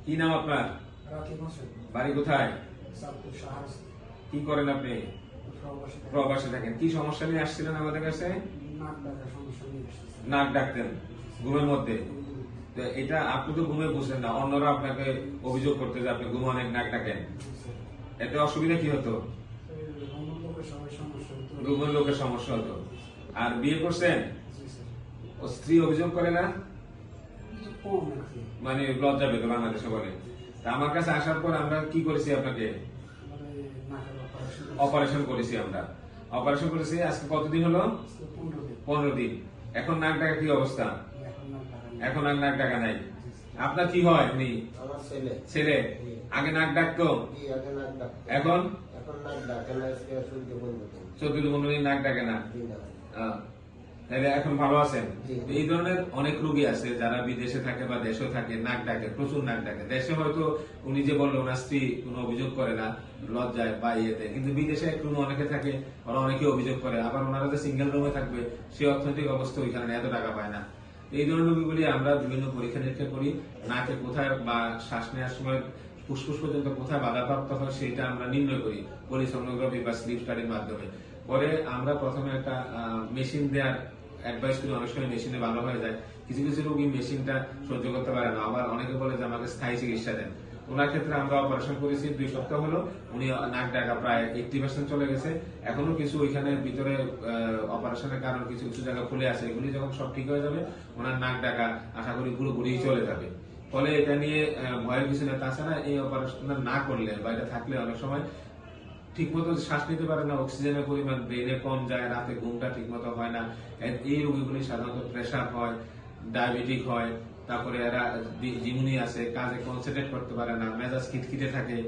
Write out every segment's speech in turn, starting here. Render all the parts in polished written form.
কি নাম আপনার? বাড়ি কোথায়? কি করেন আপনি? প্রবাসে থাকেন। কি সমস্যা নিয়ে আসছিলেন আমাদের কাছে? নাক ডাকতেন ঘুমের মধ্যে। তো এটা আপনি তো ঘুমে বুঝলেন না, অন্যরা আপনাকে অভিযোগ করতে যে আপনি ঘুমে অনেক নাক ডাকেন। এতে অসুবিধা কি হতো? ঘুমের লোকের সমস্যা হতো। আর বিয়ে করছেন? ও স্ত্রী অভিযোগ করে না? মানে লজ্জা পেত বাংলাদেশে বলে। তা আমার কাছে আসার পর আমরা কি করেছি আপনাকে? অপারেশন করেছি আমরা। অপারেশন করেছি আজকে কতদিন হলো? 15 দিন। এখন নাক ডাকা কি অবস্থা? এখন আর নাক ডাকা নাই। আপনার কি হয়? উনি ছেলে আগে নাক ডাকতো, এখন 14-15 দিন নাক ডাকে না। তাহলে এখন ভালো আছেন? এই ধরনের অনেক রোগী আছে যারা বিদেশে থাকে বা দেশে থাকে, নাক ডাকে, প্রচুর নাক ডাকে। দেশে হয়তো উনি যে বললো ওনার স্ত্রী কোনো অভিযোগ করে না লজ্জায় বা ইয়েতে, কিন্তু বিদেশে এক রুমে অনেকে থাকে, ওরা অনেকে অভিযোগ করে। আবার ওনারা যে সিঙ্গেল রুমে থাকবে সেই অর্থনৈতিক অবস্থা ওইখানে এত টাকা পায় না। এই ধরনের রোগীগুলি আমরা বিভিন্ন পরীক্ষা নিরীক্ষা করি, নাকে কোথায় বা শ্বাস নেওয়ার সময় ফুসফুস পর্যন্ত কোথায় বাধাপ্রাপ্ত হয় সেটা আমরা নির্ণয় করি পলিসোনোগ্রাফি বা স্লিপ স্টাডির মাধ্যমে। পরে আমরা প্রথমে একটা মেশিন দেওয়ার অ্যাডভাইস করি। অনেক সময় মেশিনে ভালো হয়ে যায়, কিছু কিছু রোগী মেশিনটা সহ্য করতে পারে না, আবার অনেকে বলে যে আমাকে স্থায়ী চিকিৎসা দেন। ওনার ক্ষেত্রে আমরা অপারেশন করেছি 2 সপ্তাহ হলো, উনি নাক ডাকা প্রায় 80% চলে গেছে। এখনো কিছু ওইখানে ভিতরে অপারেশনের কারণে কিছু কিছু জায়গা খুলে আছে, এগুলি যখন সব ঠিক হয়ে যাবে ওনার নাক ডাকা আশা করি পুরোপুরি চলে যাবে। ফলে এটা নিয়ে ভয়ের কিছু না। তাছাড়া এই অপারেশন না করলে বা এটা থাকলে অনেক সময় ঠিক মতো শ্বাস নিতে পারে না, অক্সিজেনের পরিমাণ ব্রেনে কম যায়, রাতে ঘুমটা ঠিক মতো হয় না। এই রোগীগুলি সাধারণত প্রেশার হয়, ডায়াবেটিক হয়, তারপরে এরা জিমুনি আছে, কাজে কনসেন্ট্রেট করতে পারে না, মেজাজ খিটখিটে থাকে।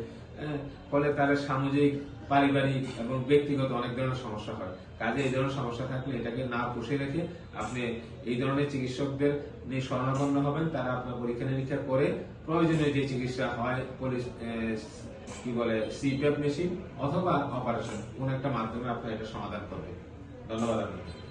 ফলে তাদের সামাজিক, পারিবারিক এবং ব্যক্তিগত অনেক ধরনের সমস্যা হয়। কাজে এই ধরনের সমস্যা থাকলে এটাকে না পুষে রেখে আপনি এই ধরনের চিকিৎসকদের নিয়ে শরণাপন্ন হবেন। তারা আপনার পরীক্ষা নিরীক্ষা করে প্রয়োজনীয় যে চিকিৎসা হয়, কি বলে সিপ্যাপ মেশিন অথবা অপারেশন, কোন একটা মাধ্যমে আপনার এটা সমাধান করবে। ধন্যবাদ আপনাকে।